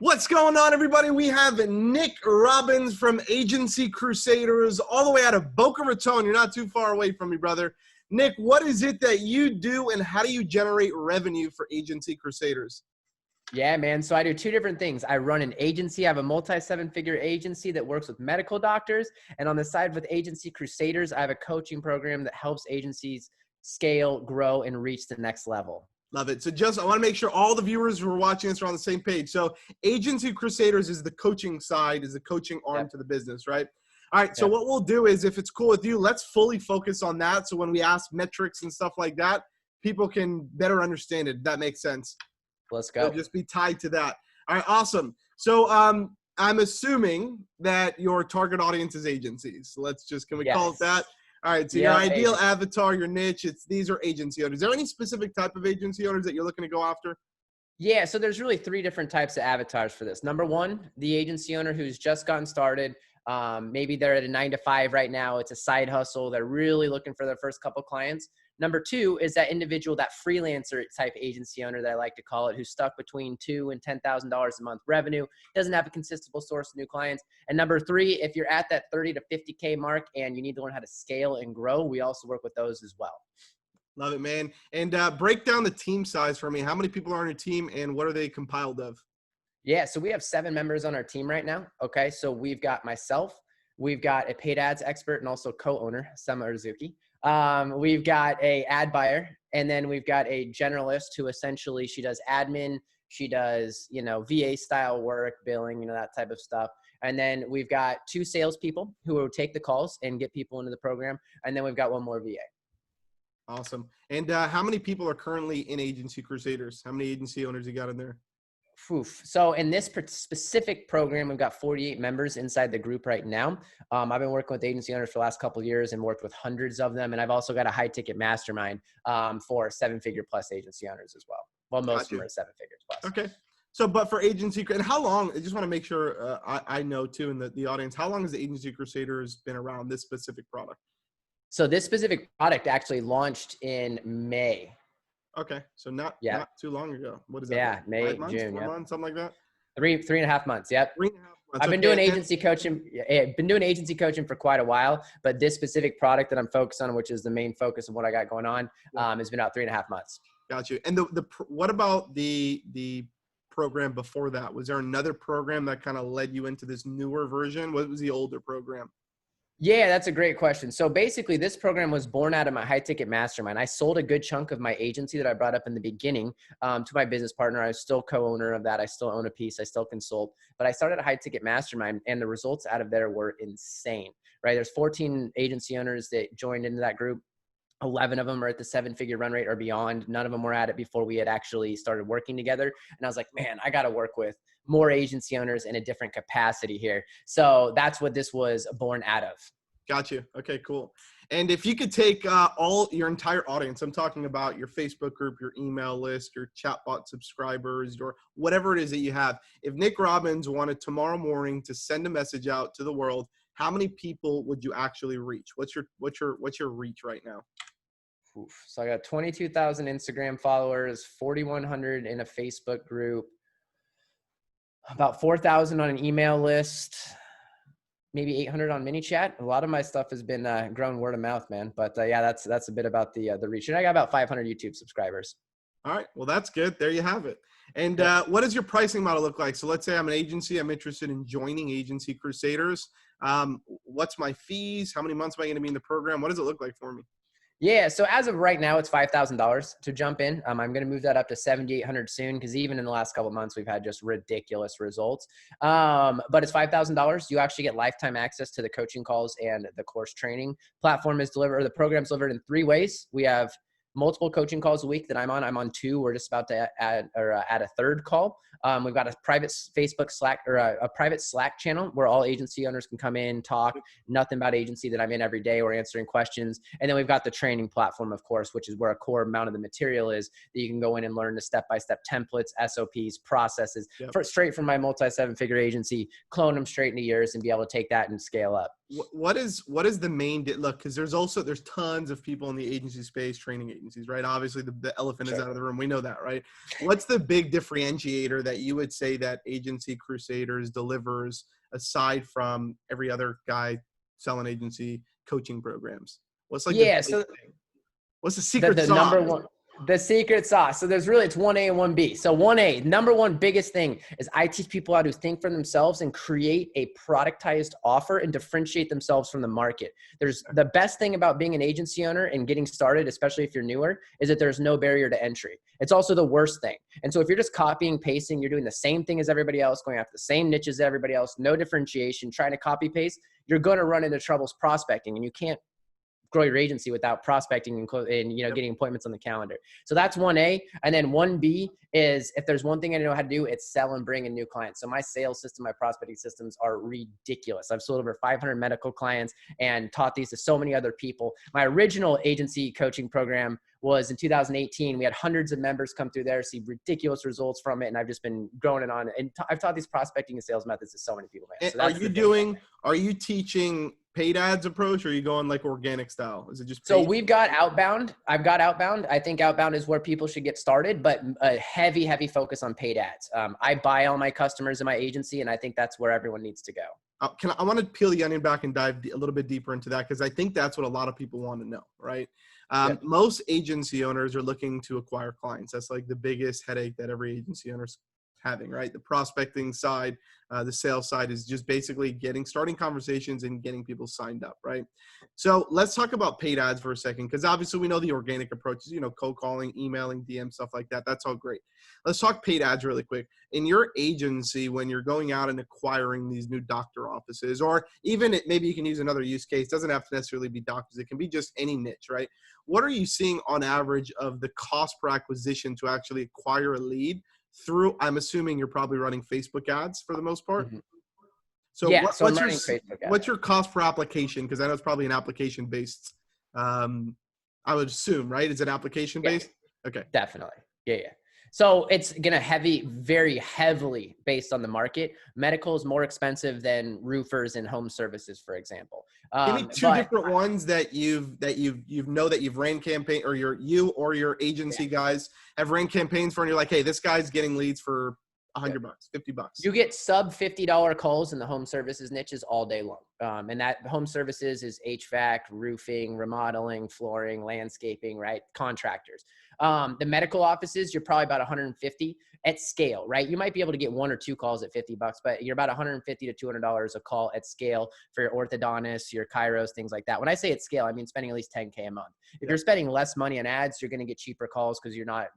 What's going on, everybody? We have Nik Robbins from Agency Krusaders, all the way out of Boca Raton. You're not too far away from me, brother. Nik, what is it that you do, and how do you generate revenue for Agency Krusaders? Yeah, man. So I do two different things. I run an agency. I have a multi-seven-figure agency that works with medical doctors. And on the side with Agency Krusaders, I have a coaching program that helps agencies scale, grow, and reach the next level. Love it. So I want to make sure all the viewers who are watching this are on the same page. So Agency Krusaders is the coaching side, is the coaching arm to the business, right? All right. So what we'll do is, if it's cool with you, let's fully focus on that. So when we ask metrics and stuff like that, people can better understand it. That makes sense. Let's go. So just be tied to that. All right. Awesome. So I'm assuming that your target audience is agencies. So can we call it that? All right, so your ideal avatar, your niche, these are agency owners. Is there any specific type of agency owners that you're looking to go after? Yeah, so there's really three different types of avatars for this. Number one, the agency owner who's just gotten started. Maybe they're at a 9-to-5 right now. It's a side hustle. They're really looking for their first couple clients. Number two is that individual, that freelancer type agency owner that I like to call it, who's stuck between $2,000 and $10,000 a month revenue, doesn't have a consistent source of new clients. And number three, if you're at that 30 to 50K mark and you need to learn how to scale and grow, we also work with those as well. Love it, man. And break down the team size for me. How many people are on your team and what are they compiled of? Yeah, so we have 7 members on our team right now. Okay, so we've got myself, we've got a paid ads expert and also co-owner, Sema Urzuki. We've got a ad buyer, and then we've got a generalist who essentially, she does admin, she does, VA style work, billing, that type of stuff. And then we've got 2 salespeople who will take the calls and get people into the program. And then we've got 1 more VA. Awesome. And how many people are currently in Agency Krusaders? How many agency owners you got in there? So in this specific program, we've got 48 members inside the group right now. I've been working with agency owners for the last couple of years and worked with hundreds of them. And I've also got a high ticket mastermind for 7-figure plus agency owners as well. Well, most of them are 7 figures plus. Okay. So, but for Agency, and how long, I just want to make sure I know too, in the audience, how long has the Agency Crusaders been around, this specific product? So this specific product actually launched in May. Okay. So not too long ago. What is that? Yeah. Like May, 5 months, June. 4 months, something like that? 3.5 months. Yep. 3.5 months. I've been doing agency coaching. I've been doing agency coaching for quite a while, but this specific product that I'm focused on, which is the main focus of what I got going on, has been about 3.5 months. Got you. And what about the program before that? Was there another program that kind of led you into this newer version? What was the older program? Yeah, that's a great question. So basically, this program was born out of my high ticket mastermind. I sold a good chunk of my agency that I brought up in the beginning to my business partner. I was still co-owner of that. I still own a piece. I still consult. But I started a high ticket mastermind, and the results out of there were insane, right? There's 14 agency owners that joined into that group. 11 of them are at the 7-figure run rate or beyond. None of them were at it before we had actually started working together. And I was like, man, I got to work with more agency owners in a different capacity here. So that's what this was born out of. Got you. Okay, cool. And if you could take your entire audience, I'm talking about your Facebook group, your email list, your chatbot subscribers, your whatever it is that you have. If Nik Robbins wanted tomorrow morning to send a message out to the world, how many people would you actually reach? What's your reach right now? So I got 22,000 Instagram followers, 4,100 in a Facebook group, about 4,000 on an email list, maybe 800 on ManyChat. A lot of my stuff has been grown word of mouth, man. But yeah, that's a bit about the reach. And I got about 500 YouTube subscribers. All right. Well, that's good. There you have it. And what does your pricing model look like? So let's say I'm an agency. I'm interested in joining Agency Krusaders. What's my fees? How many months am I going to be in the program? What does it look like for me? Yeah, so as of right now, it's $5,000 to jump in. I'm going to move that up to $7,800 soon because even in the last couple of months, we've had just ridiculous results. But it's $5,000. You actually get lifetime access to the coaching calls and the course training. The program's delivered in 3 ways. We have multiple coaching calls a week that I'm on. I'm on 2. We're just about to add a 3rd call. We've got a private Facebook Slack or a private Slack channel where all agency owners can come in, talk, nothing about agency that I'm in every day or answering questions. And then we've got the training platform, of course, which is where a core amount of the material is that you can go in and learn the step-by-step templates, SOPs, processes, straight from my multi-7-figure agency, clone them straight into yours and be able to take that and scale up. what is the main look? Because there's tons of people in the agency space, training agencies, right? Obviously the elephant is out of the room. We know that, right? What's the big differentiator that you would say that Agency Krusaders delivers aside from every other guy selling agency coaching programs? What's like what's the secret the sauce? number one, the secret sauce. So there's really, it's 1A and 1B. So 1A, number one biggest thing is I teach people how to think for themselves and create a productized offer and differentiate themselves from the market. There's the best thing about being an agency owner and getting started, especially if you're newer, is that there's no barrier to entry. It's also the worst thing. And so if you're just copying, pasting, you're doing the same thing as everybody else, going after the same niches as everybody else, no differentiation, trying to copy paste, you're going to run into troubles prospecting, and you can't grow your agency without prospecting and getting appointments on the calendar. So that's 1A. And then 1B is, if there's one thing I know how to do, it's sell and bring in new clients. So my sales system, my prospecting systems are ridiculous. I've sold over 500 medical clients and taught these to so many other people. My original agency coaching program was in 2018. We had hundreds of members come through there, see ridiculous results from it. And I've just been growing it on. And I've taught these prospecting and sales methods to so many people, man. So are you teaching paid ads approach, or are you going like organic style? Is it just paid? So we've got outbound. I've got outbound. I think outbound is where people should get started, but a heavy focus on paid ads. I buy all my customers in my agency, and I think that's where everyone needs to go. I want to peel the onion back and dive a little bit deeper into that, because I think that's what a lot of people want to know, right? Most agency owners are looking to acquire clients. That's like the biggest headache that every agency owner's having, right? The prospecting side, the sales side is just basically starting conversations and getting people signed up, right? So let's talk about paid ads for a second, because obviously we know the organic approaches, cold calling, emailing, DM, stuff like that. That's all great. Let's talk paid ads really quick. In your agency, when you're going out and acquiring these new doctor offices, or even maybe you can use another use case, doesn't have to necessarily be doctors. It can be just any niche, right? What are you seeing on average of the cost per acquisition to actually acquire a lead through? I'm assuming you're probably running Facebook ads for the most part. Mm-hmm. So what's your cost per application? Because I know it's probably an application based. I would assume, right? Is it application based? Yeah, okay, definitely. Yeah. So it's going to very heavily based on the market. Medical is more expensive than roofers and home services, for example. Give me two different ones that you've ran campaign, or your agency guys have ran campaigns for, and you're like, hey, this guy's getting leads for $100, $50. You get sub $50 calls in the home services niches all day long. And that home services is HVAC, roofing, remodeling, flooring, landscaping, right? Contractors. The medical offices, you're probably about 150 at scale, right? You might be able to get one or two calls at $50, but you're about $150 to $200 a call at scale for your orthodontists, your chiros, things like that. When I say at scale, I mean spending at least $10K a month. If you're spending less money on ads, you're going to get cheaper calls because you're not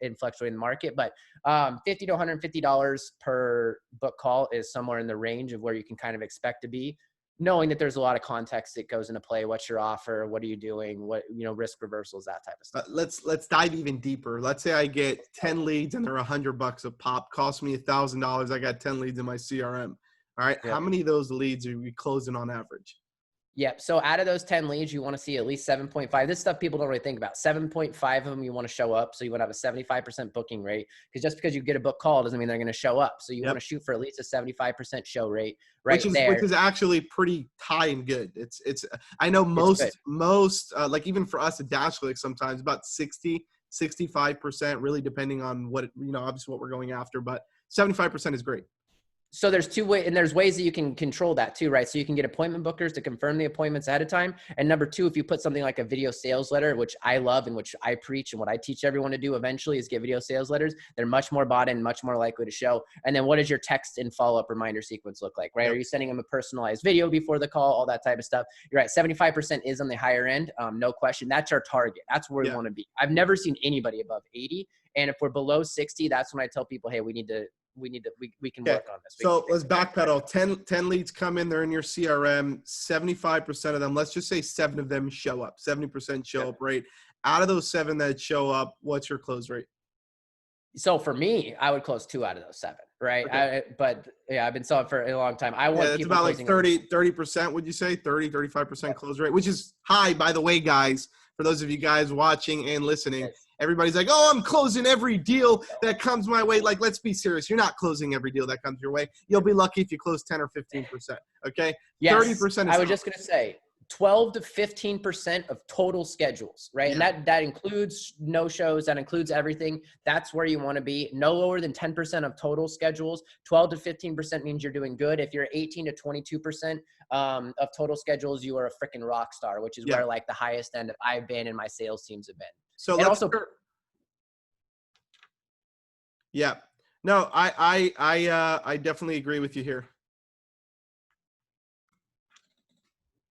in fluctuating the market. But $50 to $150 per book call is somewhere in the range of where you can kind of expect to be, knowing that there's a lot of context that goes into play. What's your offer? What are you doing? What, risk reversals, that type of stuff. Let's dive even deeper. Let's say I get 10 leads and they're $100 a pop, cost me $1,000. I got 10 leads in my CRM. All right. How many of those leads are we closing on average? Yep. So out of those 10 leads, you want to see at least 7.5. This stuff people don't really think about. 7.5 of them you want to show up. So you want to have a 75% booking rate, because just because you get a book call doesn't mean they're going to show up. So you want to shoot for at least a 75% show rate which is actually pretty high and good. I know most like even for us at DashClicks, sometimes about 60-65%, really depending on what, obviously what we're going after, but 75% is great. So there's two ways, and there's ways that you can control that too, right? So you can get appointment bookers to confirm the appointments ahead of time. And number two, if you put something like a video sales letter, which I love and which I preach and what I teach everyone to do eventually is get video sales letters. They're much more bought in, much more likely to show. And then what does your text and follow-up reminder sequence look like, right? Yep. Are you sending them a personalized video before the call, all that type of stuff? You're right. 75% is on the higher end. No question. That's our target. That's where we want to be. I've never seen anybody above 80. And if we're below 60, that's when I tell people, hey, we can work on this. So let's backpedal. 10 leads come in, they're in your CRM. 75% of them, let's just say 7 of them show up. 70% show up rate. Out of those 7 that show up, what's your close rate? So for me, I would close 2 out of those 7, right? Okay. I've been selling for a long time. I want it's about like 30%, would you say? 35% close rate, which is high, by the way, guys. For those of you guys watching and listening, Everybody's like, oh, I'm closing every deal that comes my way. Like, let's be serious. You're not closing every deal that comes your way. You'll be lucky if you close 10 or 15%. Okay. Yes. 30% is I was just going to say 12 to 15% of total schedules, right? Yeah. And that includes no-shows, that includes everything. That's where you want to be. No lower than 10% of total schedules. 12 to 15% means you're doing good. If you're 18 to 22% of total schedules, you are a freaking rock star, which is where like the highest end I've been and my sales teams have been. So and also, yeah, no, I definitely agree with you here.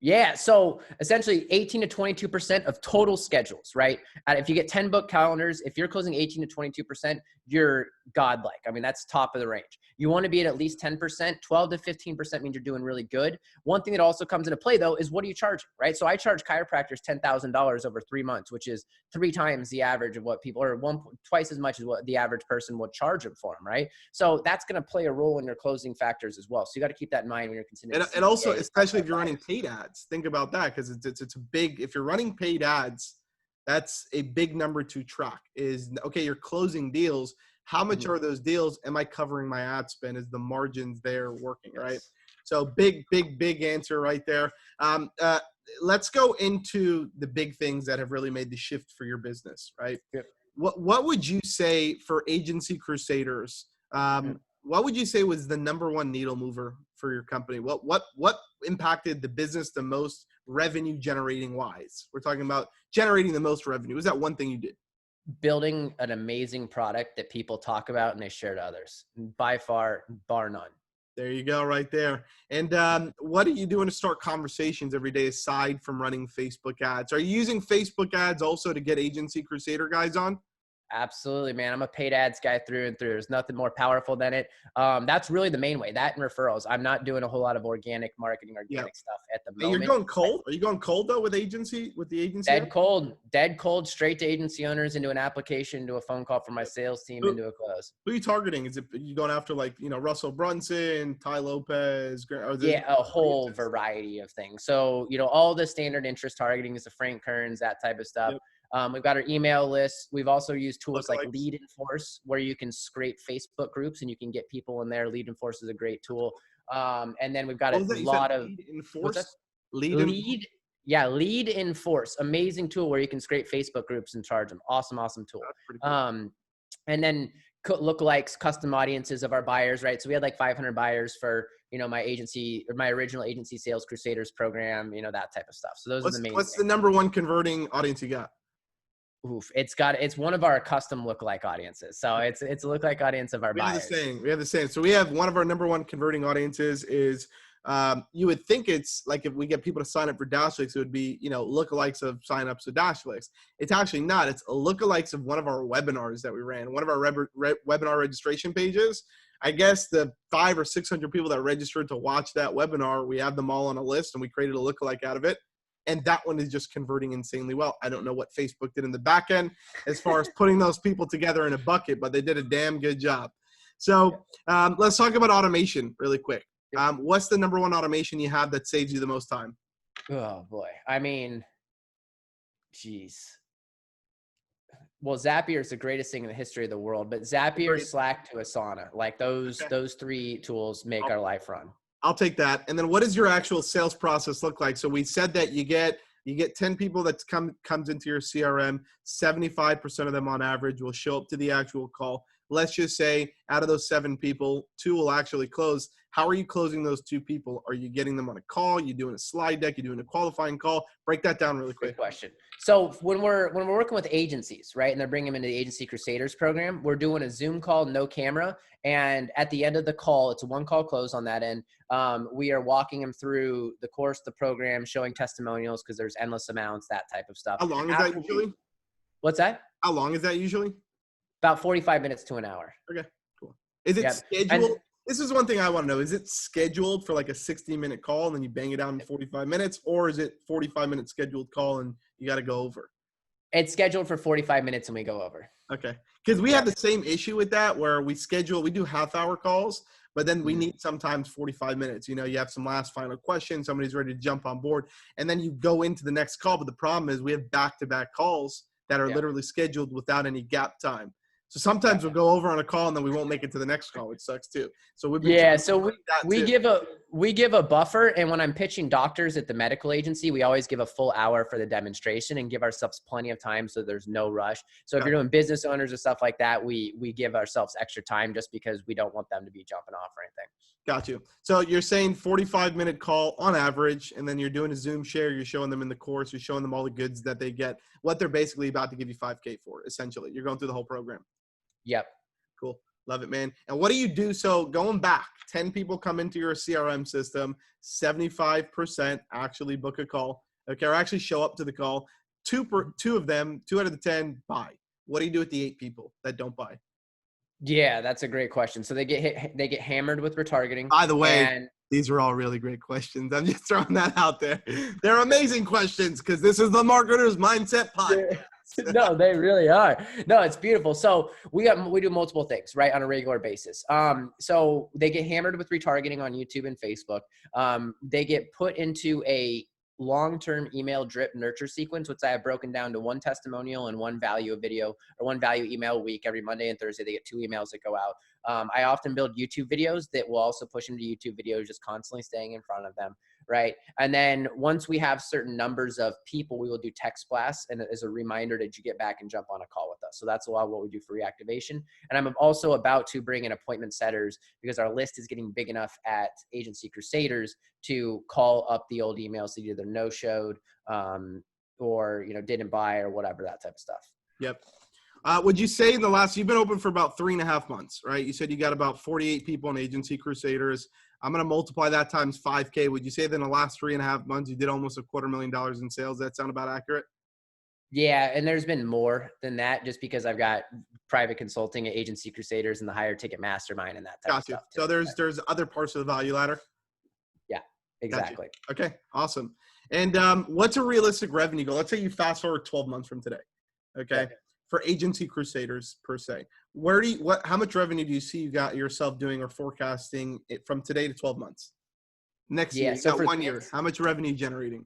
Yeah. So essentially 18 to 22% of total schedules, right? And if you get 10 book calendars, if you're closing 18 to 22%, you're godlike. I mean, that's top of the range. You want to be at least 10%. 12 to 15% means you're doing really good. One thing that also comes into play though, is what are you charging, right? So I charge chiropractors $10,000 over 3 months, which is 3 times the average of what people, or twice as much as what the average person would charge them for them, right? So that's going to play a role in your closing factors as well. So you got to keep that in mind when you're considering. And also, especially if you're running paid ads, think about that, because it's a big, if you're running paid ads, that's a big number to track. Is, okay, you're closing deals. How much are those deals? Am I covering my ad spend? Is the margins there working, right? So big answer right there. Let's go into the big things that have really made the shift for your business, right? Yep. What would you say for Agency Crusaders? What would you say was the number one needle mover for your company? What impacted the business the most, revenue generating wise? We're talking about generating the most revenue. Was that one thing you did? Building an amazing product that people talk about and they share to others. By far, bar none. There you go, right there. And what are you doing to start conversations every day aside from running Facebook ads? Are you using Facebook ads also to get Agency Crusader guys on? Absolutely, man. I'm a paid ads guy through and through. There's nothing more powerful than it. That's really the main way. That and referrals. I'm not doing a whole lot of organic marketing, stuff at the moment. You're going cold? Are you going cold though with the agency? Dead cold, straight to agency owners, into an application, into a phone call from my sales team, into a close. Who are you targeting? Is it you going after like, Russell Brunson, Ty Lopez? Yeah, a whole variety of things. So, all the standard interest targeting is the Frank Kearns, that type of stuff. Yep. We've got our email list. We've also used tools like Lookalikes. Lead Enforce, where you can scrape Facebook groups and you can get people in there. Lead Enforce is a great tool. And then we've got a lot of Lead Enforce. Lead Enforce, amazing tool where you can scrape Facebook groups and charge them. Awesome tool. That's pretty cool. And then lookalikes, custom audiences of our buyers, right? So we had like 500 buyers for, my agency, or my original Agency Sales Crusaders program, that type of stuff. So those are the main. What's the number one converting audience you got? It's one of our custom lookalike audiences. So it's a lookalike audience of our buyers. We have the same. So we have one of our number one converting audiences is, you would think it's like, if we get people to sign up for DashClicks, it would be, lookalikes of signups to DashClicks. It's actually not. It's lookalikes of one of our webinars that we ran, one of our webinar registration pages. I guess the 500 or 600 people that registered to watch that webinar, we have them all on a list and we created a lookalike out of it. And that one is just converting insanely well. I don't know what Facebook did in the back end as far as putting those people together in a bucket, but they did a damn good job. So let's talk about automation really quick. What's the number one automation you have that saves you the most time? Oh boy. I mean, geez. Well, Zapier is the greatest thing in the history of the world, but Zapier, Slack to Asana, like those 3 tools make our life run. I'll take that. And then what does your actual sales process look like? So we said that you get 10 people that comes into your CRM, 75% of them on average will show up to the actual call. Let's just say out of those 7 people, 2 will actually close. How are you closing those 2 people? Are you getting them on a call? You doing a slide deck? You doing a qualifying call? Break that down really quick. Good question. So when we're working with agencies, right, and they're bringing them into the Agency Crusaders program, we're doing a Zoom call, no camera. And at the end of the call, it's a 1-call close on that end. We are walking them through the course, the program, showing testimonials because there's endless amounts, that type of stuff. How long is that usually? What's that? How long is that usually? About 45 minutes to an hour. Okay, cool. Is it scheduled? This is one thing I want to know. Is it scheduled for like a 60-minute call and then you bang it out in 45 minutes? Or is it 45-minute scheduled call and you got to go over? It's scheduled for 45 minutes and we go over. Okay. Because we have the same issue with that where we do half-hour calls, but then we need sometimes 45 minutes. You have some last final questions. Somebody's ready to jump on board. And then you go into the next call. But the problem is we have back-to-back calls that are Yeah. literally scheduled without any gap time. So sometimes we'll go over on a call and then we won't make it to the next call, which sucks too. So we've been trying to So avoid that we too. give a buffer, and when I'm pitching doctors at the medical agency, we always give a full hour for the demonstration and give ourselves plenty of time so there's no rush. So if you're doing business owners or stuff like that, we give ourselves extra time just because we don't want them to be jumping off or anything. Got you. So you're saying 45-minute call on average, and then you're doing a Zoom share. You're showing them in the course. You're showing them all the goods that they get, what they're basically about to give you $5K for, essentially. You're going through the whole program. Yep. Cool. Love it, man. And what do you do? So going back, 10 people come into your CRM system, 75% actually book a call. Okay, or actually show up to the call. Two of them, 2 out of the 10 buy. What do you do with the 8 people that don't buy? Yeah, that's a great question. So they get hammered with retargeting. By the way, these are all really great questions. I'm just throwing that out there. They're amazing questions because this is the Marketer's Mindset Podcast. No, they really are. No, it's beautiful. So we do multiple things, right, on a regular basis. So they get hammered with retargeting on YouTube and Facebook. They get put into a long-term email drip nurture sequence, which I have broken down to 1 testimonial and 1 value video or 1 value email a week. Every Monday and Thursday, they get 2 emails that go out. I often build YouTube videos that will also push them to YouTube videos, just constantly staying in front of them, right? And then once we have certain numbers of people, we will do text blasts and as a reminder that you get back and jump on a call with us. So that's a lot of what we do for reactivation. And I'm also about to bring in appointment setters because our list is getting big enough at Agency Crusaders to call up the old emails that either no-showed or didn't buy or whatever, that type of stuff. Yep. Would you say you've been open for about 3.5 months, right? You said you got about 48 people in Agency Crusaders. I'm going to multiply that times 5K. Would you say that in the last 3.5 months, you did almost $250,000 in sales? That sound about accurate? Yeah. And there's been more than that just because I've got private consulting at Agency Crusaders and the higher ticket mastermind and that type of stuff. Too. So there's other parts of the value ladder. Yeah, exactly. Okay. Awesome. And what's a realistic revenue goal? Let's say you fast forward 12 months from today. Okay. Yeah. For Agency Crusaders per se, how much revenue do you see you got yourself doing or forecasting it from today to 12 months? Next year, you got 1 year. How much revenue generating?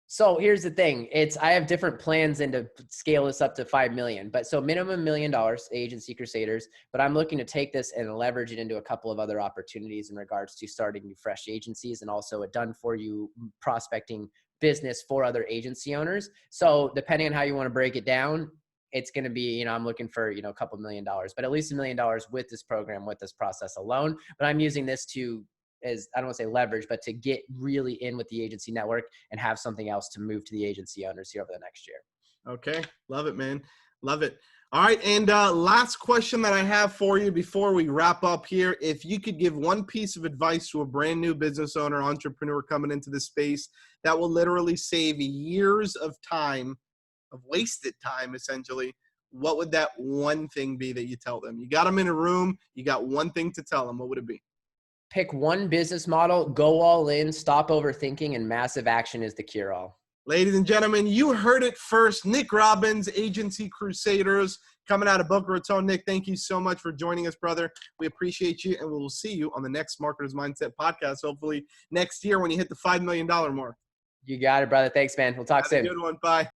So here's the thing. I have different plans and to scale this up to 5 million, but so minimum $1 million Agency Crusaders, but I'm looking to take this and leverage it into a couple of other opportunities in regards to starting new fresh agencies and also a done for you prospecting business for other agency owners. So depending on how you want to break it down, it's going to be, I'm looking for, a couple $1 million, but at least $1 million with this program, with this process alone. But I'm using this as I don't want to say leverage, but to get really in with the agency network and have something else to move to the agency owners here over the next year. Okay. Love it, man. Love it. All right. And last question that I have for you before we wrap up here. If you could give one piece of advice to a brand new business owner, entrepreneur coming into this space that will literally save years of time, of wasted time, essentially, what would that one thing be that you tell them? You got them in a room. You got one thing to tell them. What would it be? Pick one business model, go all in, stop overthinking, and massive action is the cure-all. Ladies and gentlemen, you heard it first. Nik Robbins, Agency Crusaders, coming out of Boca Raton. Nik, thank you so much for joining us, brother. We appreciate you, and we will see you on the next Marketer's Mindset podcast, hopefully next year when you hit the $5 million mark. You got it, brother. Thanks, man. We'll talk soon. Have a good one. Bye.